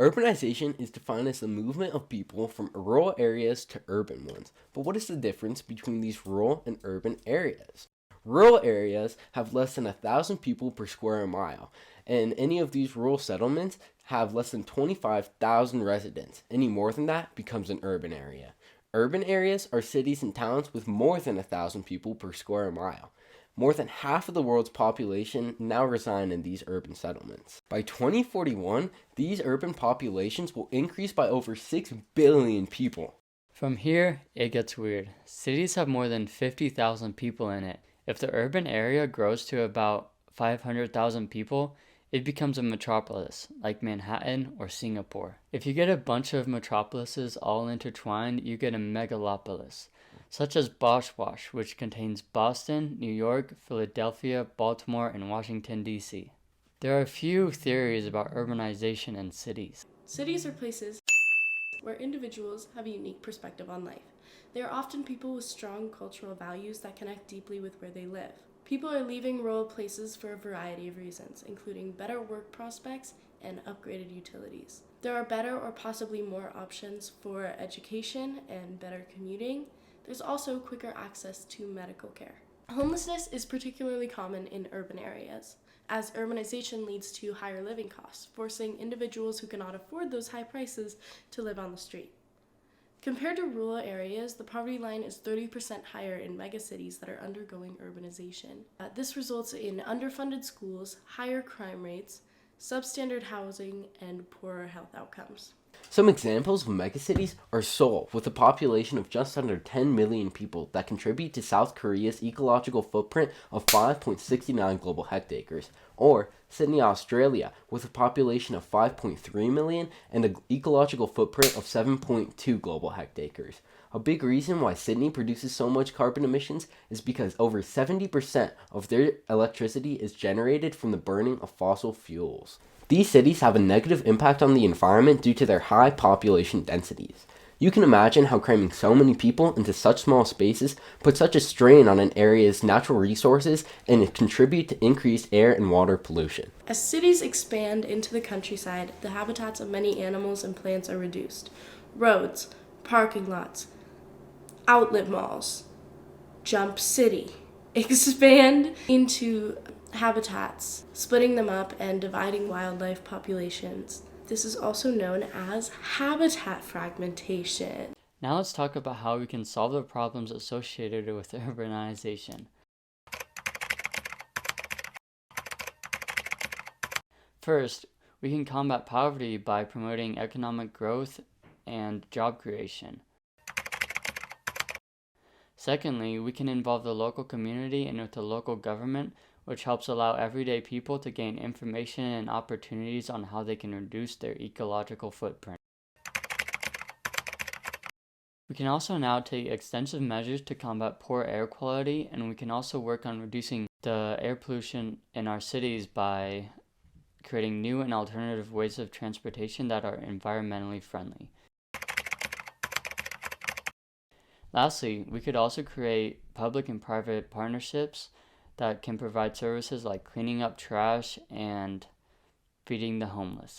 Urbanization is defined as the movement of people from rural areas to urban ones. But what is the difference between these rural and urban areas? Rural areas have less than 1,000 people per square mile, and any of these rural settlements have less than 25,000 residents. Any more than that becomes an urban area. Urban areas are cities and towns with more than 1,000 people per square mile. More than half of the world's population now reside in these urban settlements. By 2041, these urban populations will increase by over 6 billion people. From here, it gets weird. Cities have more than 50,000 people in it. If the urban area grows to about 500,000 people, it becomes a metropolis, like Manhattan or Singapore. If you get a bunch of metropolises all intertwined, you get a megalopolis, such as Boschwash, which contains Boston, New York, Philadelphia, Baltimore, and Washington, D.C. There are a few theories about urbanization in cities. Cities are places where individuals have a unique perspective on life. They are often people with strong cultural values that connect deeply with where they live. People are leaving rural places for a variety of reasons, including better work prospects and upgraded utilities. There are better or possibly more options for education and better commuting. There's also quicker access to medical care. Homelessness is particularly common in urban areas, as urbanization leads to higher living costs, forcing individuals who cannot afford those high prices to live on the street. Compared to rural areas, the poverty line is 30% higher in megacities that are undergoing urbanization. This results in underfunded schools, higher crime rates, substandard housing, and poorer health outcomes. Some examples of megacities are Seoul, with a population of just under 10 million people that contribute to South Korea's ecological footprint of 5.69 global hectares, or Sydney, Australia, with a population of 5.3 million and an ecological footprint of 7.2 global hectares. A big reason why Sydney produces so much carbon emissions is because over 70% of their electricity is generated from the burning of fossil fuels. These cities have a negative impact on the environment due to their high population densities. You can imagine how cramming so many people into such small spaces puts such a strain on an area's natural resources and it contribute to increased air and water pollution. As cities expand into the countryside, the habitats of many animals and plants are reduced. Roads, parking lots, outlet malls, Jump City expand into habitats, splitting them up and dividing wildlife populations. This is also known as habitat fragmentation. Now let's talk about how we can solve the problems associated with urbanization. First, we can combat poverty by promoting economic growth and job creation. Secondly, we can involve the local community and with the local government, which helps allow everyday people to gain information and opportunities on how they can reduce their ecological footprint. We can also now take extensive measures to combat poor air quality, and we can also work on reducing the air pollution in our cities by creating new and alternative ways of transportation that are environmentally friendly. Lastly, we could also create public and private partnerships that can provide services like cleaning up trash and feeding the homeless.